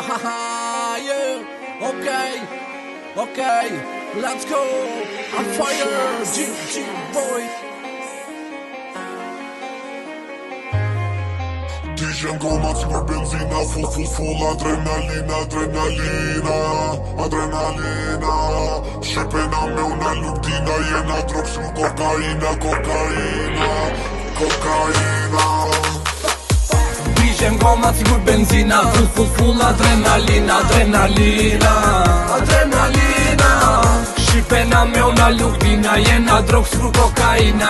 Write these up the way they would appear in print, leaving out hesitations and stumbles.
Yeah, okay, let's go. I'm fire, G boy. Tishem goma cikur benzina, full adrenalina Shqipena me una luktina, jena drog shumë kokaina Tishem goma cikur benzina, full adrenalina Shqipena me una luktina, jena drog shumë kokaina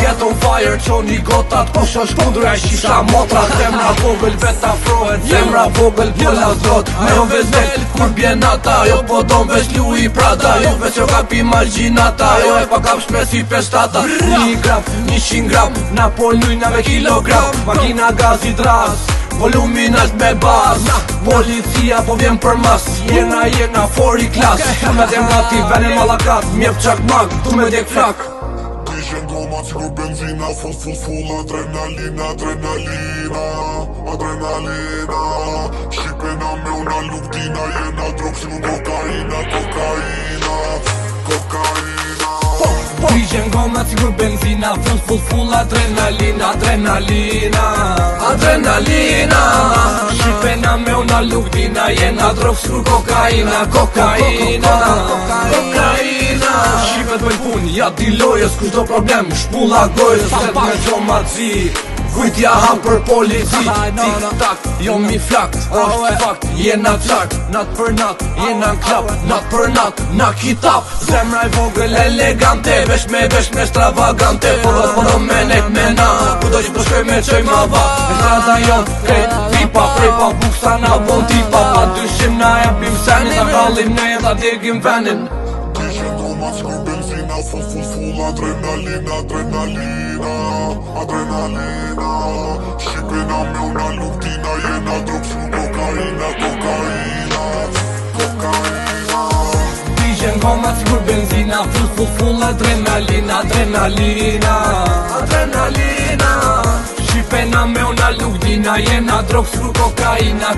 Get on fire, qoni gotat, kush është kundër e shisha motra Zemra vogël vet afrohet, zemra vogël pjolla zot Me jo veç vel, kur bjen ata, jo po don veç Louis Prada Jo veç jo kapi marginata, jo e pa kap shpes i pestata 1 gram, 100 gram, na pol nujnave kilogram Makina gaz i dras, volumin është me bas Policia po vjen për mas, jena fori klas Tu me dem gati, vene malakat, mjep qak mag, tu me djek flak Tishem goma cikur benzina, full adrenalina Shqipena me una luktina, jena drog shumë kokaina Tishem goma cikur benzina, full adrenalina Shqipena me una luktina, jena drog shumë kokaina Shqipet me pun, ja di lojës, kush do problem, shpulla gojës Set me gjo marzi, kujtja ham për polici Tik-tak, jo mi flakt, është fakt, jena qak Nat për nat, jena n'klap, nat për nat, na kitap Zemra i vogël elegante, vesh me stravagante Podo me nek me na, kudo që po shkoj me qoj ma va E strada jon, krejt, pipa, prej pa buksa na bon tipa Pa dyshim na japim senin, ta kallim ne ta djegim venin Tishem goma cikur benzina, full adrenalina Shqipena me una luktina, jena drog shumë kokaina Tishem goma cikur benzina, full adrenalina Shqipena me una luktina, jena drog shumë kokaina